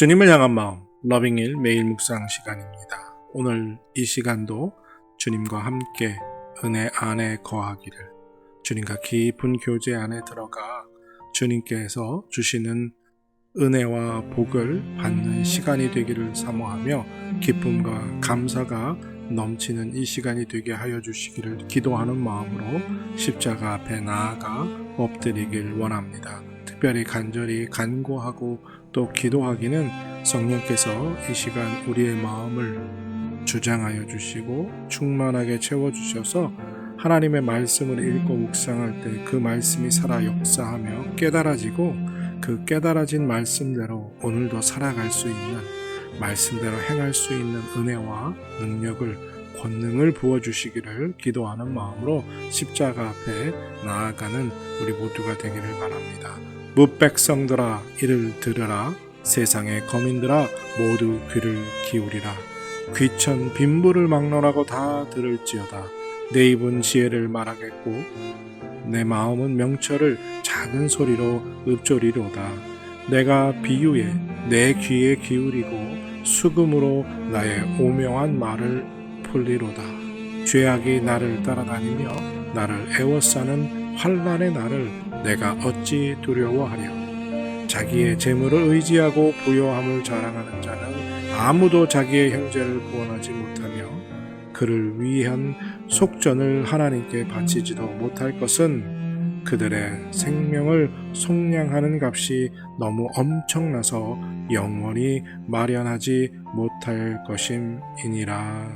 주님을 향한 마음, 러빙일 매일 묵상 시간입니다. 오늘 이 시간도 주님과 함께 은혜 안에 거하기를, 주님과 깊은 교제 안에 들어가 주님께서 주시는 은혜와 복을 받는 시간이 되기를 사모하며 기쁨과 감사가 넘치는 이 시간이 되게 하여 주시기를 기도하는 마음으로 십자가 앞에 나아가 엎드리길 원합니다. 특별히 간절히 간구하고 또 기도하기는 성령께서 이 시간 우리의 마음을 주장하여 주시고 충만하게 채워주셔서 하나님의 말씀을 읽고 묵상할 때 그 말씀이 살아 역사하며 깨달아지고 그 깨달아진 말씀대로 오늘도 살아갈 수 있는, 말씀대로 행할 수 있는 은혜와 능력을, 권능을 부어주시기를 기도하는 마음으로 십자가 앞에 나아가는 우리 모두가 되기를 바랍니다. 뭇백성들아 이를 들으라, 세상의 거민들아 모두 귀를 기울이라. 귀천 빈부를 막론하고 다 들을지어다. 내 입은 지혜를 말하겠고 내 마음은 명철을 작은 소리로 읊조리로다. 내가 비유에 내 귀에 기울이고 수금으로 나의 오명한 말을 풀리로다. 죄악이 나를 따라다니며 나를 애워싸는 환난의 날을 내가 어찌 두려워하랴. 자기의 재물을 의지하고 부요함을 자랑하는 자는 아무도 자기의 형제를 구원하지 못하며 그를 위한 속전을 하나님께 바치지도 못할 것은 그들의 생명을 속량하는 값이 너무 엄청나서 영원히 마련하지 못할 것임이니라.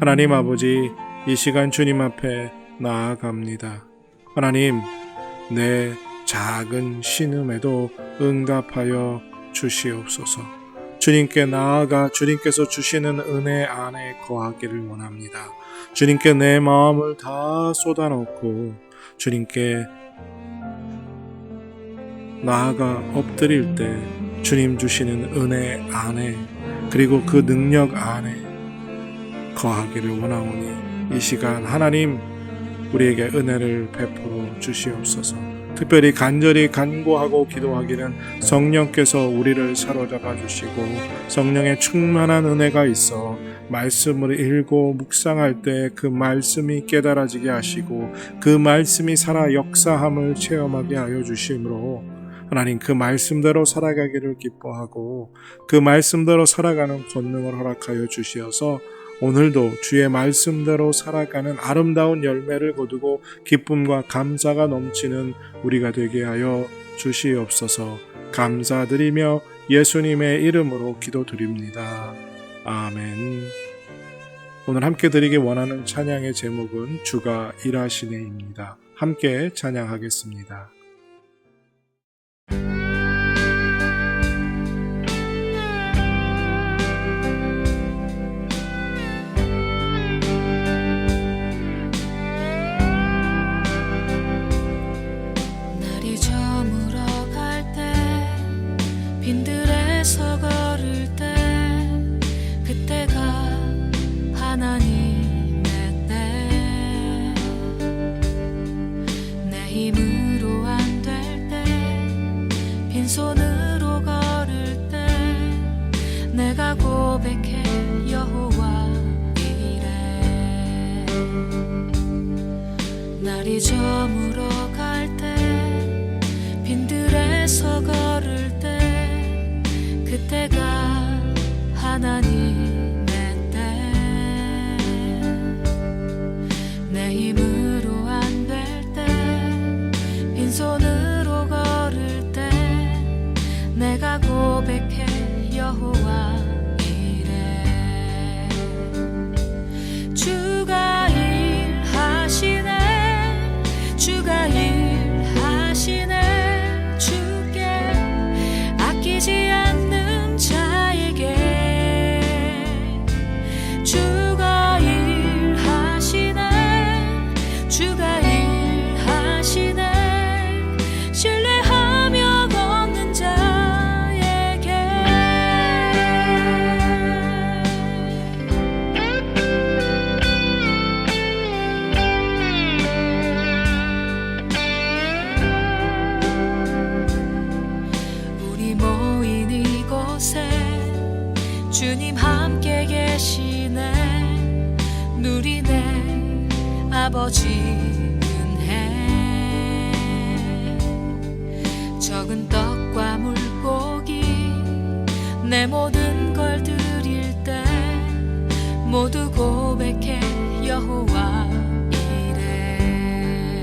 하나님 아버지, 이 시간 주님 앞에 나아갑니다. 하나님, 내 작은 신음에도 응답하여 주시옵소서. 주님께 나아가 주님께서 주시는 은혜 안에 거하기를 원합니다. 주님께 내 마음을 다 쏟아놓고 주님께 나아가 엎드릴 때 주님 주시는 은혜 안에, 그리고 그 능력 안에 거하기를 원하오니 이 시간 하나님 우리에게 은혜를 베풀어 주시옵소서. 특별히 간절히 간구하고 기도하기는 성령께서 우리를 사로잡아 주시고 성령의 충만한 은혜가 있어 말씀을 읽고 묵상할 때 그 말씀이 깨달아지게 하시고 그 말씀이 살아 역사함을 체험하게 하여 주심으로 하나님 그 말씀대로 살아가기를 기뻐하고 그 말씀대로 살아가는 권능을 허락하여 주시어서 오늘도 주의 말씀대로 살아가는 아름다운 열매를 거두고 기쁨과 감사가 넘치는 우리가 되게 하여 주시옵소서. 감사드리며 예수님의 이름으로 기도드립니다. 아멘. 오늘 함께 드리기 원하는 찬양의 제목은 주가 일하시네입니다. 함께 찬양하겠습니다. 빈들에서 걸을 때 그때가 하나님의 때, 내 힘으로 안 될 때 빈손으로 걸을 때 내가 고백해 여호와 이래. 날이 저물어 갈 때 빈들에서 걸을 때 그때가 하나님의 때, 내 힘으로 안 될 때 빈손으로 걸을 때 내가 고백해 여호와 이래. 주가 일하시네, 주가 일하시네, 주께 이곳에 주님 함께 계시네. 누리네 아버지 은혜. 적은 떡과 물고기 내 모든 걸 드릴 때 모두 고백해 여호와 이래.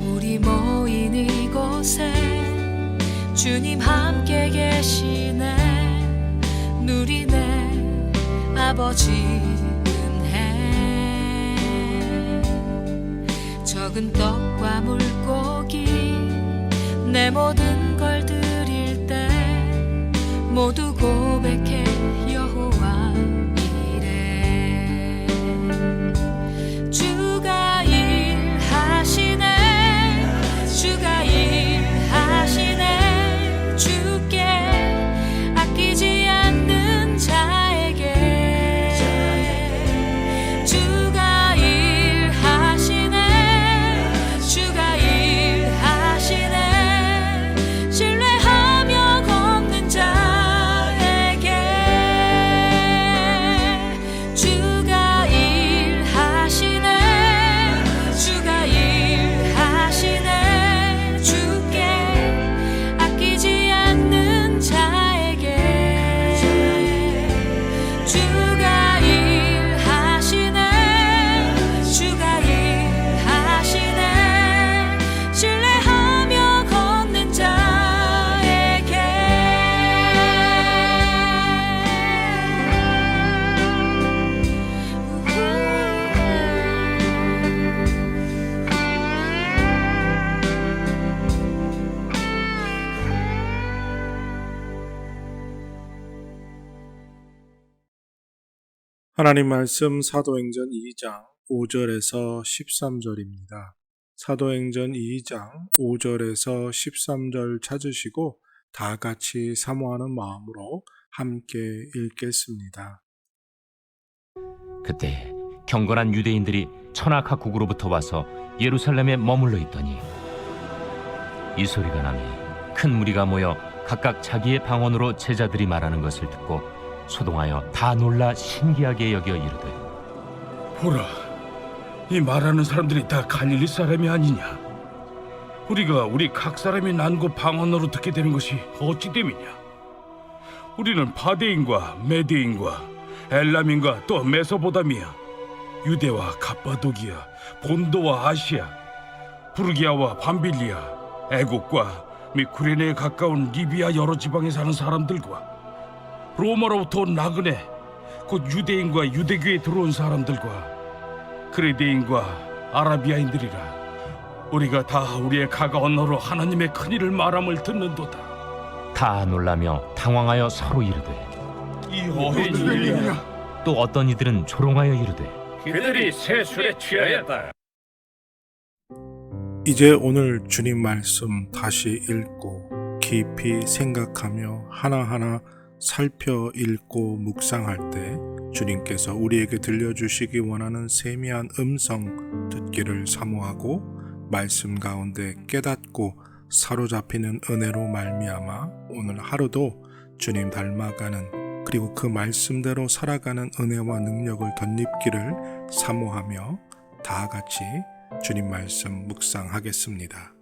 우리 모인 이곳에 주님 함께 계시네. 누리네 아버지 은혜. 적은 떡과 물고기 내 모든 걸 드릴 때 모두 고백해 여호와 이래. 주가 일하시네. 주가 일하시네. 주께 아끼지 않는 자에게 주가 일하시네. 주가 일하시네. 신뢰하며 걷는 자에게 주가 일하시네. 주가 일하시네. 주께 아끼지 않는 자에게 주가 일하시네. 주가 일하시네. 신뢰하며 걷는 자에게. 하나님 말씀 사도행전 2장 5절에서 13절입니다. 사도행전 2장 5절에서 13절 찾으시고 다 같이 사모하는 마음으로 함께 읽겠습니다. 그때 경건한 유대인들이 천하각국으로부터 와서 예루살렘에 머물러 있더니 이 소리가 나니 큰 무리가 모여 각각 자기의 방언으로 제자들이 말하는 것을 듣고 소동하여 다 놀라 신기하게 여겨 이르되 보라, 이 말하는 사람들이 다 갈릴리 사람이 아니냐? 우리가 우리 각 사람이 난고 방언으로 듣게 되는 것이 어찌 됨이냐? 우리는 바데인과 메데인과 엘람인과 또 메소보다미아, 유대와 갑바도기아, 본도와 아시아, 부르기아와 밤빌리아, 애국과 및 구레네에 가까운 리비아 여러 지방에 사는 사람들과 로마로부터 온 나그네, 곧 유대인과 유대교에 들어온 사람들과 그레데인과 아라비아인들이라. 우리가 다 우리의 각 언어로 하나님의 큰일을 말함을 듣는도다. 다 놀라며 당황하여 서로 이르되 이 어린 일이냐? 또 어떤 이들은 조롱하여 이르되 그들이 새 술에 취하였다. 이제 오늘 주님 말씀 다시 읽고 깊이 생각하며 하나하나 살펴 읽고 묵상할 때 주님께서 우리에게 들려주시기 원하는 세미한 음성 듣기를 사모하고 말씀 가운데 깨닫고 사로잡히는 은혜로 말미암아 오늘 하루도 주님 닮아가는 그리고 그 말씀대로 살아가는 은혜와 능력을 덧입기를 사모하며 다 같이 주님 말씀 묵상하겠습니다.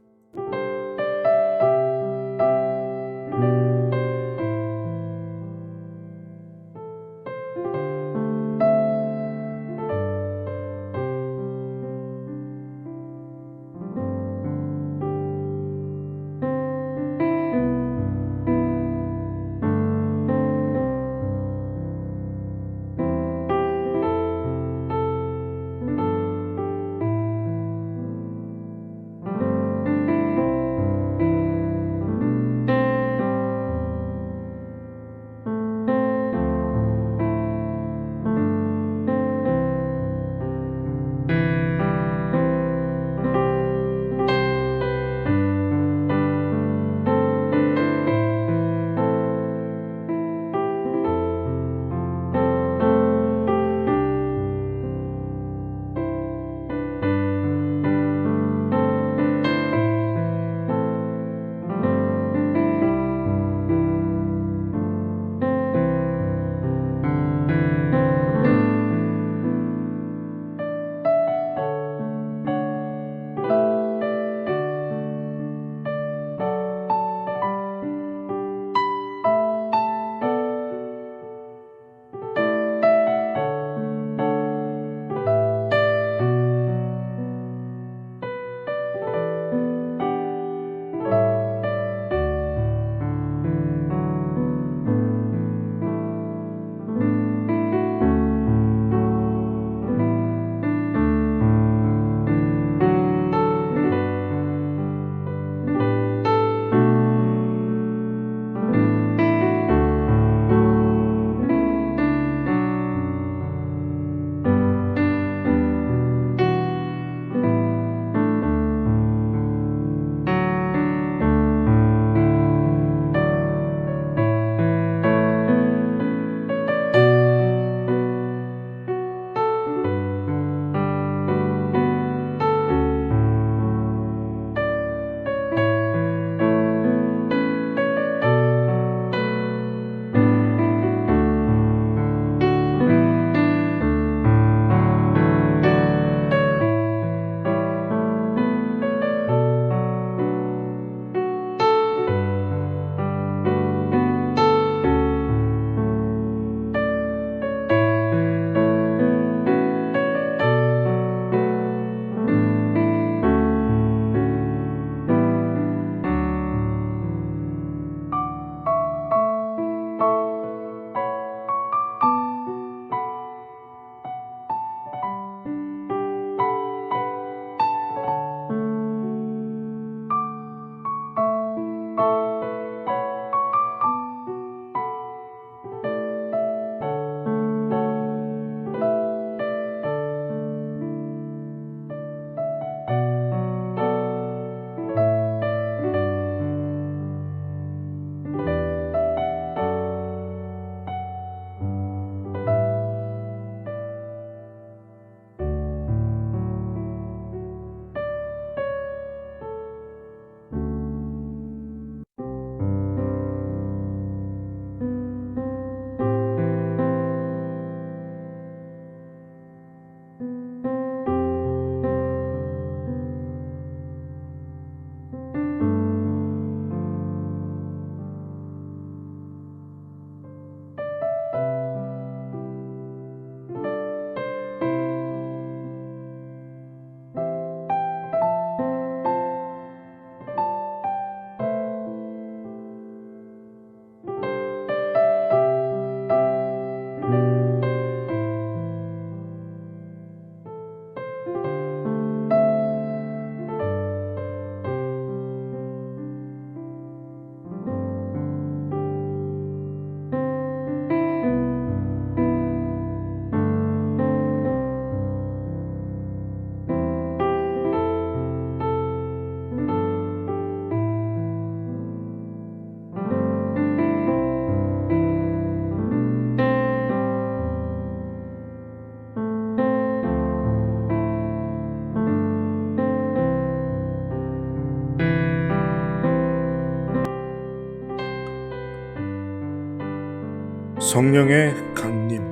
성령의 강림,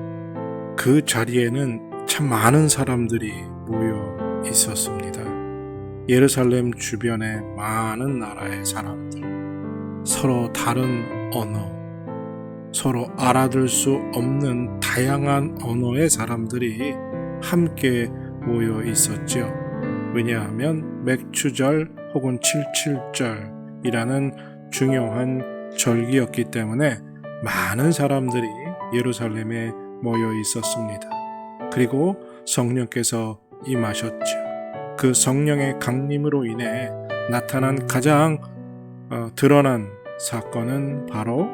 그 자리에는 참 많은 사람들이 모여 있었습니다. 예루살렘 주변의 많은 나라의 사람들, 서로 다른 언어, 서로 알아들 수 없는 다양한 언어의 사람들이 함께 모여 있었지요. 왜냐하면 맥추절 혹은 7.7절이라는 중요한 절기였기 때문에 많은 사람들이 예루살렘에 모여 있었습니다. 그리고 성령께서 임하셨죠. 그 성령의 강림으로 인해 나타난 가장 드러난 사건은 바로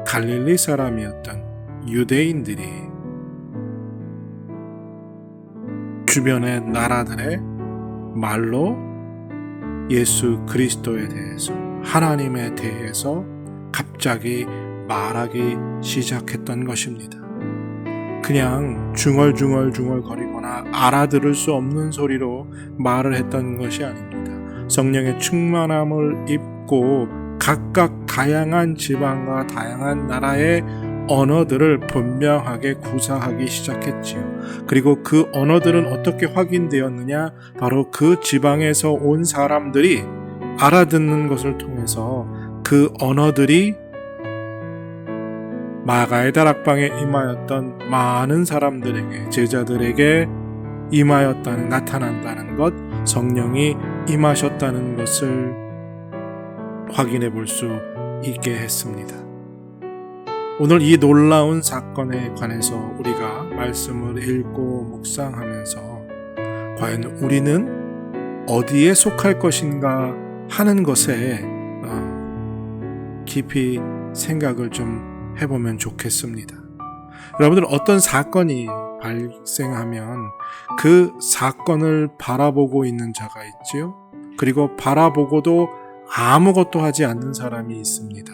갈릴리 사람이었던 유대인들이 주변의 나라들의 말로 예수 그리스도에 대해서, 하나님에 대해서 갑자기 말하기 시작했던 것입니다. 그냥 중얼중얼거리거나 알아들을 수 없는 소리로 말을 했던 것이 아닙니다. 성령의 충만함을 입고 각각 다양한 지방과 다양한 나라의 언어들을 분명하게 구사하기 시작했지요. 그리고 그 언어들은 어떻게 확인되었느냐? 바로 그 지방에서 온 사람들이 알아듣는 것을 통해서 그 언어들이 마가의 다락방에 임하였던 많은 사람들에게, 제자들에게 나타난다는 것, 성령이 임하셨다는 것을 확인해 볼 수 있게 했습니다. 오늘 이 놀라운 사건에 관해서 우리가 말씀을 읽고 묵상하면서 과연 우리는 어디에 속할 것인가 하는 것에 깊이 생각을 좀 해보면 좋겠습니다. 여러분들, 어떤 사건이 발생하면 그 사건을 바라보고 있는 자가 있지요. 그리고 바라보고도 아무것도 하지 않는 사람이 있습니다.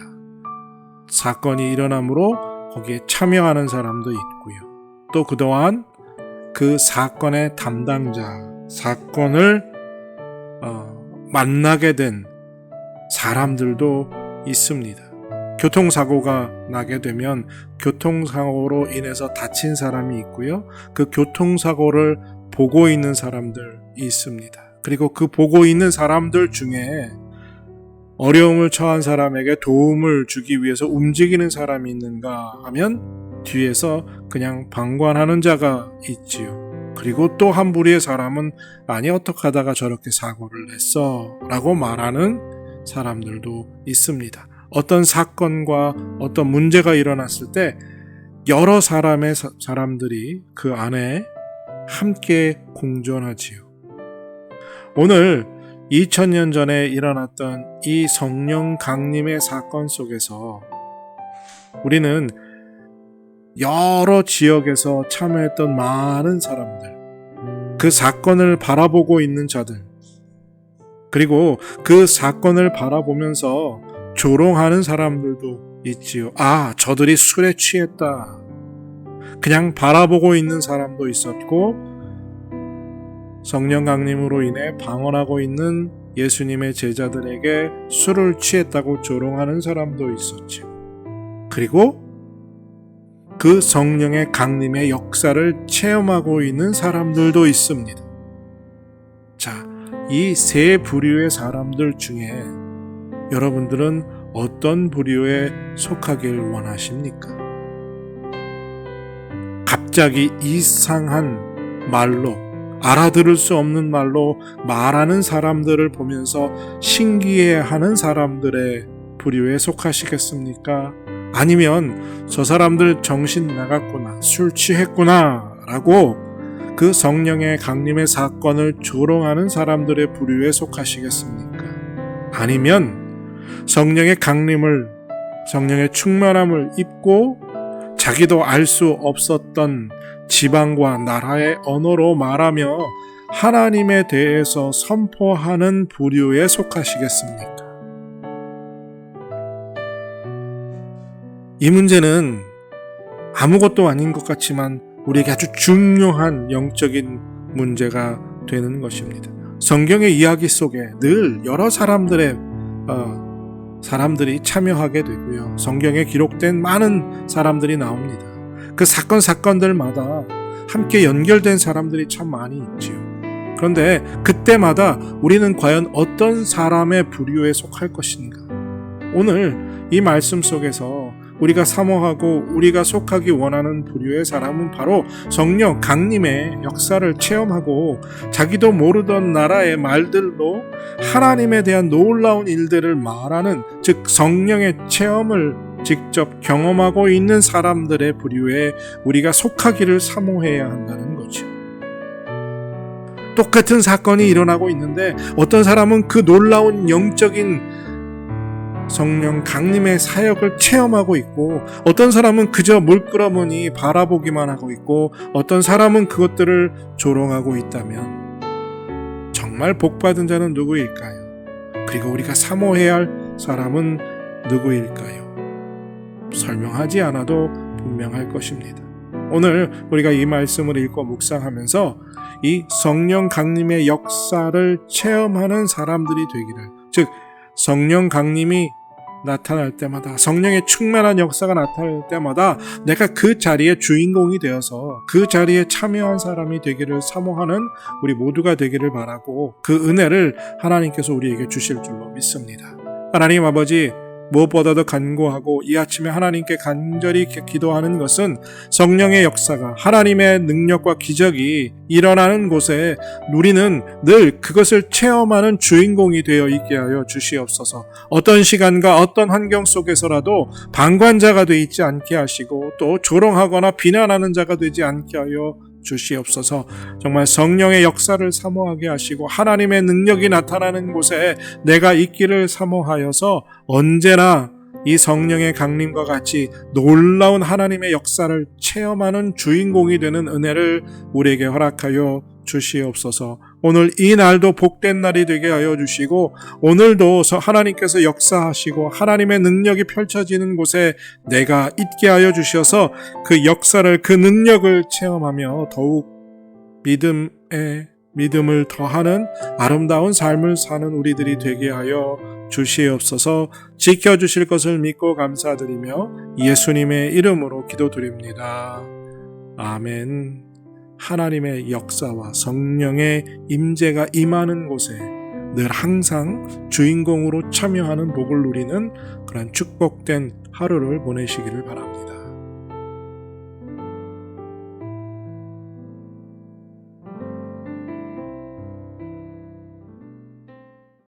사건이 일어나므로 거기에 참여하는 사람도 있고요. 또 그동안 그 사건의 담당자, 사건을 만나게 된 사람들도 있습니다. 교통사고가 나게 되면 교통사고로 인해서 다친 사람이 있고요. 그 교통사고를 보고 있는 사람들이 있습니다. 그리고 그 보고 있는 사람들 중에 어려움을 처한 사람에게 도움을 주기 위해서 움직이는 사람이 있는가 하면 뒤에서 그냥 방관하는 자가 있지요. 그리고 또 한 부류의 사람은 아니, 어떻게 하다가 저렇게 사고를 냈어 라고 말하는 사람들도 있습니다. 어떤 사건과 어떤 문제가 일어났을 때 여러 사람들이 그 안에 함께 공존하지요. 오늘 2000년 전에 일어났던 이 성령 강림의 사건 속에서 우리는 여러 지역에서 참여했던 많은 사람들, 그 사건을 바라보고 있는 자들, 그리고 그 사건을 바라보면서 조롱하는 사람들도 있지요. 아, 저들이 술에 취했다. 그냥 바라보고 있는 사람도 있었고, 성령 강림으로 인해 방언하고 있는 예수님의 제자들에게 술을 취했다고 조롱하는 사람도 있었지요. 그리고 그 성령의 강림의 역사를 체험하고 있는 사람들도 있습니다. 자, 이 세 부류의 사람들 중에 여러분들은 어떤 부류에 속하길 원하십니까? 갑자기 이상한 말로, 알아들을 수 없는 말로 말하는 사람들을 보면서 신기해하는 사람들의 부류에 속하시겠습니까? 아니면 저 사람들 정신 나갔구나, 술 취했구나 라고 그 성령의 강림의 사건을 조롱하는 사람들의 부류에 속하시겠습니까? 아니면 성령의 강림을, 성령의 충만함을 입고 자기도 알 수 없었던 지방과 나라의 언어로 말하며 하나님에 대해서 선포하는 부류에 속하시겠습니까? 이 문제는 아무것도 아닌 것 같지만 우리에게 아주 중요한 영적인 문제가 되는 것입니다. 성경의 이야기 속에 늘 여러 사람들의 사람들이 참여하게 되고요. 성경에 기록된 많은 사람들이 나옵니다. 그 사건들마다 함께 연결된 사람들이 참 많이 있지요. 그런데 그때마다 우리는 과연 어떤 사람의 부류에 속할 것인가? 오늘 이 말씀 속에서 우리가 사모하고 우리가 속하기 원하는 부류의 사람은 바로 성령 강림의 역사를 체험하고 자기도 모르던 나라의 말들로 하나님에 대한 놀라운 일들을 말하는, 즉 성령의 체험을 직접 경험하고 있는 사람들의 부류에 우리가 속하기를 사모해야 한다는 거죠. 똑같은 사건이 일어나고 있는데 어떤 사람은 그 놀라운 영적인 성령 강림의 사역을 체험하고 있고, 어떤 사람은 그저 물끄러미니 바라보기만 하고 있고, 어떤 사람은 그것들을 조롱하고 있다면 정말 복받은 자는 누구일까요? 그리고 우리가 사모해야 할 사람은 누구일까요? 설명하지 않아도 분명할 것입니다. 오늘 우리가 이 말씀을 읽고 묵상하면서 이 성령 강림의 역사를 체험하는 사람들이 되기를, 즉 성령 강림이 나타날 때마다, 성령의 충만한 역사가 나타날 때마다 내가 그 자리의 주인공이 되어서 그 자리에 참여한 사람이 되기를 사모하는 우리 모두가 되기를 바라고, 그 은혜를 하나님께서 우리에게 주실 줄로 믿습니다. 하나님 아버지, 무엇보다도 간구하고 이 아침에 하나님께 간절히 기도하는 것은 성령의 역사가, 하나님의 능력과 기적이 일어나는 곳에 우리는 늘 그것을 체험하는 주인공이 되어 있게 하여 주시옵소서. 어떤 시간과 어떤 환경 속에서라도 방관자가 되어 있지 않게 하시고, 또 조롱하거나 비난하는 자가 되지 않게 하여 주시옵소서. 정말 성령의 역사를 사모하게 하시고 하나님의 능력이 나타나는 곳에 내가 있기를 사모하여서 언제나 이 성령의 강림과 같이 놀라운 하나님의 역사를 체험하는 주인공이 되는 은혜를 우리에게 허락하여 주시옵소서. 오늘 이 날도 복된 날이 되게 하여 주시고, 오늘도 하나님께서 역사하시고 하나님의 능력이 펼쳐지는 곳에 내가 있게 하여 주셔서 그 역사를, 그 능력을 체험하며 더욱 믿음을 더하는 아름다운 삶을 사는 우리들이 되게 하여 주시옵소서. 지켜주실 것을 믿고 감사드리며 예수님의 이름으로 기도드립니다. 아멘. 하나님의 역사와 성령의 임재가 임하는 곳에 늘 항상 주인공으로 참여하는 복을 누리는 그런 축복된 하루를 보내시기를 바랍니다.